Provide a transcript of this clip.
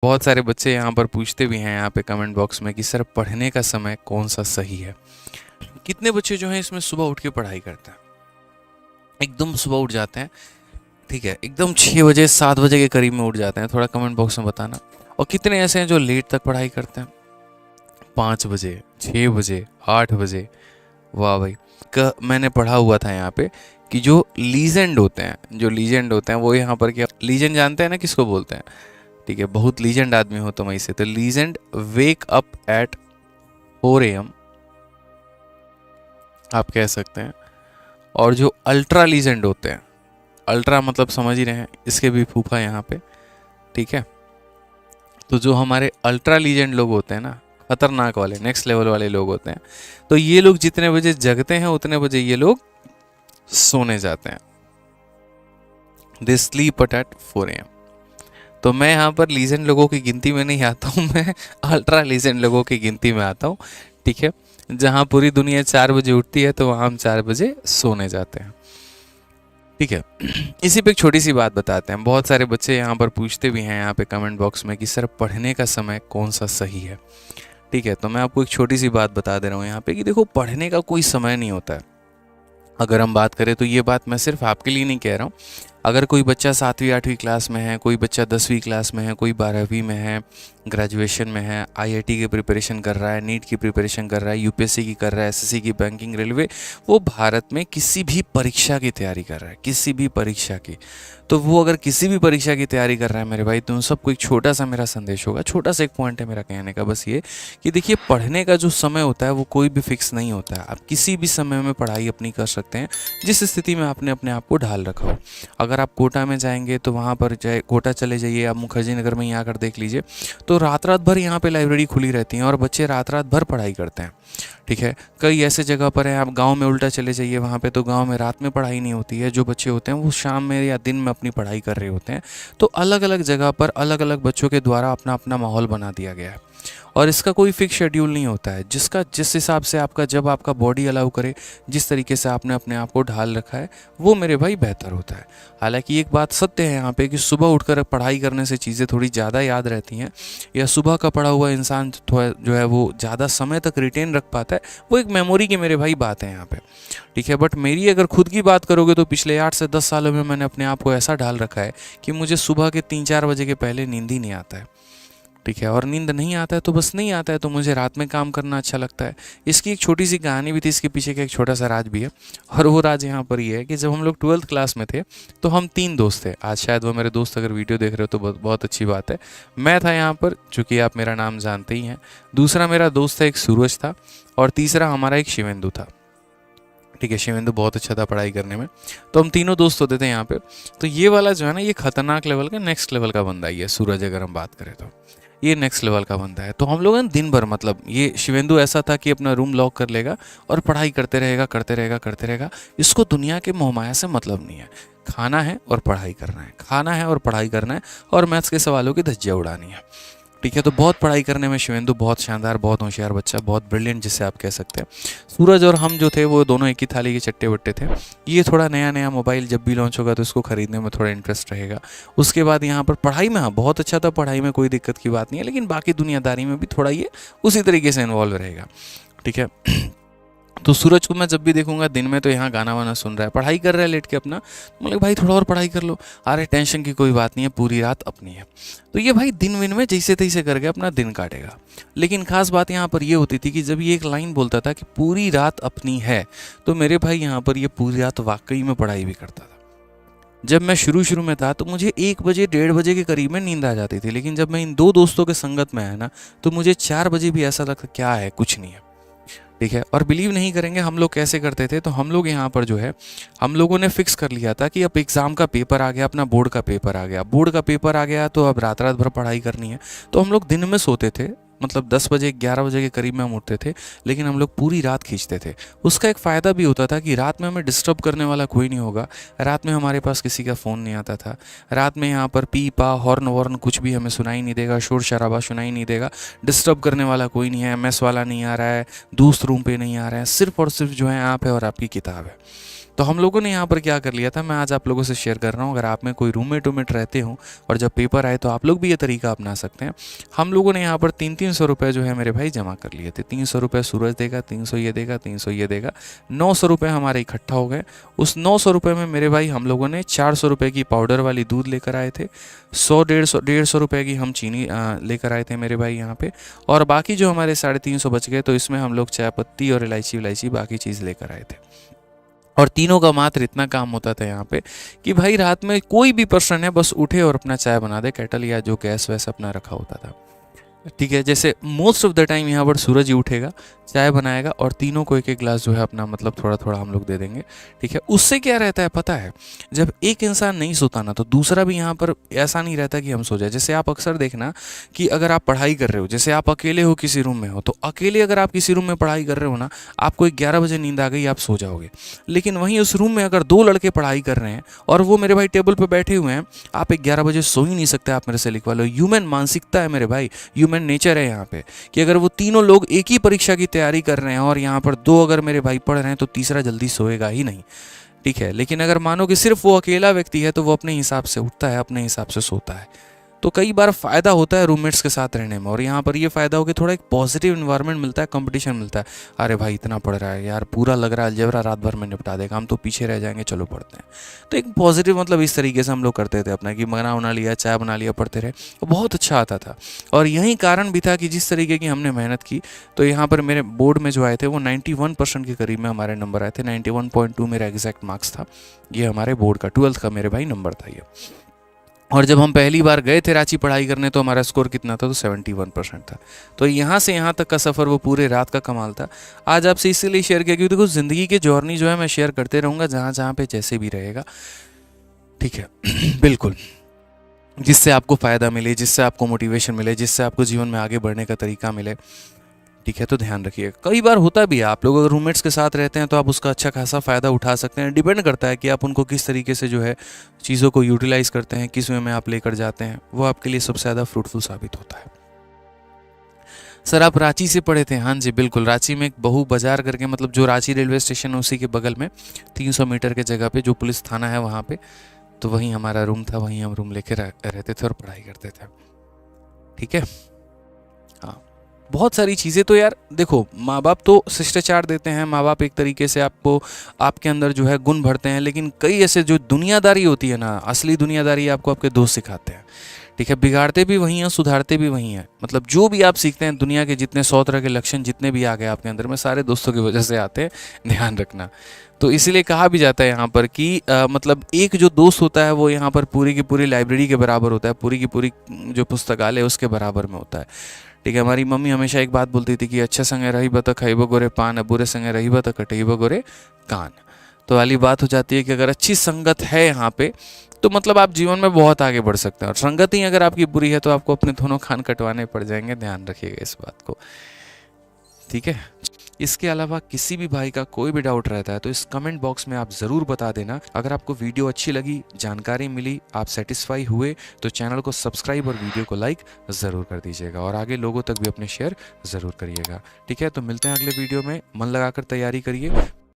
बहुत सारे बच्चे यहाँ पर पूछते भी हैं यहाँ पे कमेंट बॉक्स में कि सर पढ़ने का समय कौन सा सही है। कितने बच्चे जो हैं इसमें सुबह उठ के पढ़ाई करते हैं, एकदम सुबह उठ जाते हैं, ठीक है, एकदम 6 बजे 7 बजे के करीब में उठ जाते हैं, थोड़ा कमेंट बॉक्स में बताना। और कितने ऐसे हैं जो लेट तक पढ़ाई करते हैं, 5 बजे 6 बजे 8 बजे। वाह भाई, मैंने पढ़ा हुआ था यहाँ पे कि जो लीजेंड होते हैं, वो यहाँ पर क्या लीजेंड जानते हैं ना किसको बोलते हैं, ठीक है, बहुत लीजेंड आदमी हो तुम ऐसे, तो legend wake up at 4 AM आप कह सकते हैं। और जो अल्ट्रा लीजेंड होते हैं, अल्ट्रा मतलब समझ ही रहे हैं, इसके भी फूफा यहाँ पे, ठीक है। तो जो हमारे अल्ट्रा लीजेंड लोग होते हैं ना, खतरनाक वाले नेक्स्ट लेवल वाले लोग होते हैं, तो ये लोग जितने बजे जगते हैं उतने बजे ये लोग सोने जाते हैं। They sleep at 4 AM। तो मैं यहाँ पर लीजेंड लोगों की गिनती में नहीं आता हूँ, मैं अल्ट्रा लीजेंड लोगों की गिनती में आता हूँ, ठीक है। जहाँ पूरी दुनिया 4 बजे उठती है तो वहाँ हम 4 बजे सोने जाते हैं, ठीक है। इसी पे एक छोटी सी बात बताते हैं। बहुत सारे बच्चे यहाँ पर पूछते भी हैं यहाँ पे कमेंट बॉक्स में कि सर पढ़ने का समय कौन सा सही है, ठीक है। तो मैं आपको एक छोटी सी बात बता दे रहा हूँ यहाँ पे कि देखो, पढ़ने का कोई समय नहीं होता है। अगर हम बात करें तो ये बात मैं सिर्फ आपके लिए नहीं कह रहा हूँ। अगर कोई बच्चा 7वीं 8वीं क्लास में है, कोई बच्चा 10वीं क्लास में है, कोई 12वीं में है, ग्रेजुएशन में है, आईआईटी की प्रिपरेशन कर रहा है, नीट की प्रिपरेशन कर रहा है, यूपीएससी की कर रहा है, एसएससी की, बैंकिंग, रेलवे, वो भारत में किसी भी परीक्षा की तैयारी कर रहा है, किसी भी परीक्षा की, तो वो अगर किसी भी परीक्षा की तैयारी कर रहा है मेरे भाई, तो उन सबको एक छोटा सा मेरा संदेश होगा, छोटा सा एक पॉइंट है मेरा कहने का, बस ये कि देखिए, पढ़ने का जो समय होता है वो कोई भी फिक्स नहीं होता है। आप किसी भी समय में पढ़ाई अपनी कर सकते हैं, जिस स्थिति में आपने अपने आप को ढाल रखा हो। अगर आप कोटा में जाएंगे तो वहाँ पर जाए, कोटा चले जाइए, आप मुखर्जी नगर में ही आकर देख लीजिए, तो रात रात भर यहाँ पे लाइब्रेरी खुली रहती हैं और बच्चे रात रात भर पढ़ाई करते हैं, ठीक है। कई ऐसे जगह पर हैं, आप गांव में उल्टा चले जाइए, वहाँ पे तो गांव में रात में पढ़ाई नहीं होती है, जो बच्चे होते हैं वो शाम में या दिन में अपनी पढ़ाई कर रहे होते हैं। तो अलग अलग जगह पर अलग अलग बच्चों के द्वारा अपना अपना माहौल बना दिया गया है, और इसका कोई फिक्स शेड्यूल नहीं होता है। जिसका जिस हिसाब से आपका, जब आपका बॉडी अलाउ करे, जिस तरीके से आपने अपने आप को ढाल रखा है, वो मेरे भाई बेहतर होता है। हालांकि एक बात सत्य है यहाँ पे कि सुबह उठकर पढ़ाई करने से चीज़ें थोड़ी ज़्यादा याद रहती हैं, या सुबह का पढ़ा हुआ इंसान जो है वो ज़्यादा समय तक रिटेन रख पाता है, वो एक मेमोरी की मेरे भाई बात है यहाँ पे, ठीक है। बट मेरी अगर खुद की बात करोगे तो पिछले 8 से 10 सालों में मैंने अपने आप को ऐसा ढाल रखा है कि मुझे सुबह के 3-4 बजे के पहले नींद ही नहीं आता है, ठीक है। और नींद नहीं आता है तो बस नहीं आता है, तो मुझे रात में काम करना अच्छा लगता है। इसकी एक छोटी सी कहानी भी थी, इसके पीछे का एक छोटा सा राज भी है, और वो राज यहाँ पर ये है कि जब हम लोग 12th क्लास में थे तो हम 3 दोस्त थे। आज शायद वो मेरे दोस्त अगर वीडियो देख रहे हो तो बहुत अच्छी बात है। मैं था यहाँ पर, चूँकि आप मेरा नाम जानते ही हैं, दूसरा मेरा दोस्त था एक सूरज था, और तीसरा हमारा एक शिवेंदु था, ठीक है। शिवेंदु बहुत अच्छा था पढ़ाई करने में, तो हम तीनों दोस्त होते थे यहाँ पे। तो ये वाला जो है ना, ये खतरनाक लेवल का, नेक्स्ट लेवल का बंदा ही है सूरज, अगर हम बात करें तो ये नेक्स्ट लेवल का बंदा है। तो हम लोग दिन भर, मतलब ये शिवेंदु ऐसा था कि अपना रूम लॉक कर लेगा और पढ़ाई करते रहेगा करते रहेगा करते रहेगा। इसको दुनिया के मोहमाया से मतलब नहीं है, खाना है और पढ़ाई करना है, खाना है और पढ़ाई करना है, और मैथ्स के सवालों की धज्जियाँ उड़ानी है, ठीक है। तो बहुत पढ़ाई करने में शिवेंदु बहुत शानदार, बहुत होशियार बच्चा, बहुत ब्रिलियंट जिसे आप कह सकते हैं। सूरज और हम जो थे वो दोनों एक ही थाली के चट्टे बट्टे थे। ये थोड़ा नया नया मोबाइल जब भी लॉन्च होगा तो इसको खरीदने में थोड़ा इंटरेस्ट रहेगा। उसके बाद यहाँ पर पढ़ाई में, हाँ बहुत अच्छा था, पढ़ाई में कोई दिक्कत की बात नहीं है, लेकिन बाकी दुनियादारी में भी थोड़ा ये उसी तरीके से इन्वॉल्व रहेगा, ठीक है। तो सूरज को मैं जब भी देखूंगा दिन में तो यहाँ गाना वाना सुन रहा है, पढ़ाई कर रहा है लेट के अपना, तो मतलब भाई थोड़ा और पढ़ाई कर लो, अरे टेंशन की कोई बात नहीं है, पूरी रात अपनी है। तो ये भाई दिन विन में जैसे तैसे करके अपना दिन काटेगा। लेकिन खास बात यहाँ पर ये होती थी कि जब ये एक लाइन बोलता था कि पूरी रात अपनी है, तो मेरे भाई यहाँ पर ये पूरी रात वाकई में पढ़ाई भी करता था। जब मैं शुरू में था तो मुझे 1 बजे 1:30 बजे के करीब में नींद आ जाती थी, लेकिन जब मैं इन 2 दोस्तों के संगत में आया ना, तो मुझे 4 बजे भी ऐसा लगता क्या है, कुछ नहीं है, ठीक है। और बिलीव नहीं करेंगे हम लोग कैसे करते थे, तो हम लोग यहाँ पर जो है, हम लोगों ने फिक्स कर लिया था कि अब एग्ज़ाम का पेपर आ गया, अपना बोर्ड का पेपर आ गया, बोर्ड का पेपर आ गया, तो अब रात रात भर पढ़ाई करनी है। तो हम लोग दिन में सोते थे, मतलब 10 बजे 11 बजे के करीब में हम उठते थे, लेकिन हम लोग पूरी रात खींचते थे। उसका एक फ़ायदा भी होता था कि रात में हमें डिस्टर्ब करने वाला कोई नहीं होगा, रात में हमारे पास किसी का फ़ोन नहीं आता था, रात में यहाँ पर पी पा हॉर्न वॉर्न कुछ भी हमें सुनाई नहीं देगा, शोर शराबा सुनाई नहीं देगा, डिस्टर्ब करने वाला कोई नहीं है, मेस वाला नहीं आ रहा है, दोस्त रूम पे नहीं आ रहे हैं, सिर्फ और सिर्फ जो है आप है और आपकी किताब है। तो हम लोगों ने यहाँ पर क्या कर लिया था, मैं आज आप लोगों से शेयर कर रहा हूँ। अगर आप में कोई रूममेट वूममेट रहते हो और जब पेपर आए तो आप लोग भी ये तरीका अपना सकते हैं। हम लोगों ने यहाँ पर 300 रुपये जो है मेरे भाई जमा कर लिए थे। 300 रुपये सूरज देगा, 300 ये देगा, 300 ये देगा, 900 रुपये हमारे इकट्ठा हो गए। उस 900 रुपये में मेरे भाई हम लोगों ने 400 रुपये की पाउडर वाली दूध लेकर आए थे, 100-150 रुपये की हम चीनी लेकर आए थे मेरे भाई यहाँ पे, और बाकी जो हमारे 350 बच गए तो इसमें हम लोग चाय पत्ती और इलायची बाकी चीज़ लेकर आए थे। और तीनों का मात्र इतना काम होता था यहाँ पे कि भाई रात में कोई भी पर्सन है बस उठे और अपना चाय बना दे, केटल या जो गैस वैस अपना रखा होता था, ठीक है। जैसे मोस्ट ऑफ द टाइम यहाँ पर सूरज ही उठेगा, चाय बनाएगा और तीनों को एक एक गिलास जो है अपना मतलब थोड़ा थोड़ा हम लोग दे देंगे, ठीक है। उससे क्या रहता है पता है, जब एक इंसान नहीं सोता ना तो दूसरा भी यहाँ पर ऐसा नहीं रहता कि हम सो जाए। जैसे आप अक्सर देखना कि अगर आप पढ़ाई कर रहे हो, जैसे आप अकेले हो किसी रूम में हो, तो अकेले अगर आप किसी रूम में पढ़ाई कर रहे हो ना, आपको 11 बजे नींद आ गई, आप सो जाओगे। लेकिन वहीं उस रूम में अगर 2 लड़के पढ़ाई कर रहे हैं और वो मेरे भाई टेबल पर बैठे हुए हैं, आप 11 बजे सो ही नहीं सकते, आप मेरे से लिखवा लो। ह्यूमन मानसिकता है मेरे भाई, ह्यूमन नेचर है यहाँ पे कि अगर वो तीनों लोग एक ही परीक्षा की तैयारी कर रहे हैं और यहाँ पर 2 अगर मेरे भाई पढ़ रहे हैं तो तीसरा जल्दी सोएगा ही नहीं, ठीक है। लेकिन अगर मानो कि सिर्फ वो अकेला व्यक्ति है तो वो अपने हिसाब से उठता है, अपने हिसाब से सोता है। तो कई बार फ़ायदा होता है रूममेट्स के साथ रहने में, और यहाँ पर ये फ़ायदा हो कि थोड़ा एक पॉजिटिव इन्वायरमेंट मिलता है, कंपटीशन मिलता है। अरे भाई इतना पढ़ रहा है यार, पूरा लग रहा है अलजेब्रा रात भर में निपटा देगा, हम तो पीछे रह जाएंगे, चलो पढ़ते हैं। तो एक पॉजिटिव मतलब इस तरीके से हम लोग करते थे अपना कि बना लिया, चाय बना लिया, पढ़ते रहे, तो बहुत अच्छा आता था। और यही कारण भी था कि जिस तरीके की हमने मेहनत की, तो यहाँ पर मेरे बोर्ड में जो आए थे वो 91% के करीब में हमारे नंबर आए थे। 91.2 मेरा एग्जैक्ट मार्क्स था। ये हमारे बोर्ड का 12th का मेरे भाई नंबर था ये। और जब हम पहली बार गए थे रांची पढ़ाई करने तो हमारा स्कोर कितना था, तो 71% था। तो यहाँ से यहाँ तक का सफ़र वो पूरे रात का कमाल था। आज आपसे इसीलिए शेयर किया क्योंकि देखो ज़िंदगी के जर्नी जो है मैं शेयर करते रहूँगा जहाँ जहाँ पे जैसे भी रहेगा, ठीक है। बिल्कुल, जिससे आपको फ़ायदा मिले, जिससे आपको मोटिवेशन मिले, जिससे आपको जीवन में आगे बढ़ने का तरीका मिले, ठीक है। तो ध्यान रखिए, कई बार होता भी है आप लोग अगर रूममेट्स के साथ रहते हैं तो आप उसका अच्छा खासा फ़ायदा उठा सकते हैं। डिपेंड करता है कि आप उनको किस तरीके से जो है चीज़ों को यूटिलाइज़ करते हैं, किस वे में आप लेकर जाते हैं, वो आपके लिए सबसे ज़्यादा फ्रूटफुल साबित होता है। सर आप रांची से पढ़े थे? हाँ जी बिल्कुल, रांची में एक बहू बाजार करके, मतलब जो रांची रेलवे स्टेशन है उसी के बगल में 300 मीटर के जगह पे जो पुलिस थाना है वहाँ पे, तो वहीं हमारा रूम था, वहीं हम रूम लेके रहते थे और पढ़ाई करते थे, ठीक है। हाँ, बहुत सारी चीज़ें तो यार देखो, माँ बाप तो शिष्टाचार देते हैं, माँ बाप एक तरीके से आपको, आपके अंदर जो है गुण भरते हैं, लेकिन कई ऐसे जो दुनियादारी होती है ना, असली दुनियादारी आपको आपके दोस्त सिखाते हैं, ठीक है। बिगाड़ते भी वही हैं, सुधारते भी वही हैं। मतलब जो भी आप सीखते हैं दुनिया के जितने 100 तरह के लक्षण जितने भी आ गए आपके अंदर में, सारे दोस्तों की वजह से आते हैं, ध्यान रखना। तो इसीलिए कहा भी जाता है यहाँ पर कि मतलब एक जो दोस्त होता है वो यहाँ पर पूरी की पूरी लाइब्रेरी के बराबर होता है, पूरी की पूरी जो पुस्तकालय उसके बराबर में होता है, ठीक है। हमारी मम्मी हमेशा एक बात बोलती थी कि अच्छा संगे रही बत खइबो गोरे पान, बुरे संगे रही बत कटइबो गोरे कान। तो वाली बात हो जाती है कि अगर अच्छी संगत है यहाँ पे तो मतलब आप जीवन में बहुत आगे बढ़ सकते हैं, और संगत ही अगर आपकी बुरी है तो आपको अपने दोनों कान कटवाने पड़ जाएंगे, ध्यान रखिएगा इस बात को, ठीक है। इसके अलावा किसी भी भाई का कोई भी डाउट रहता है तो इस कमेंट बॉक्स में आप ज़रूर बता देना। अगर आपको वीडियो अच्छी लगी, जानकारी मिली, आप सेटिस्फाई हुए तो चैनल को सब्सक्राइब और वीडियो को लाइक ज़रूर कर दीजिएगा, और आगे लोगों तक भी अपने शेयर ज़रूर करिएगा, ठीक है। तो मिलते हैं अगले वीडियो में, मन लगाकर तैयारी करिए,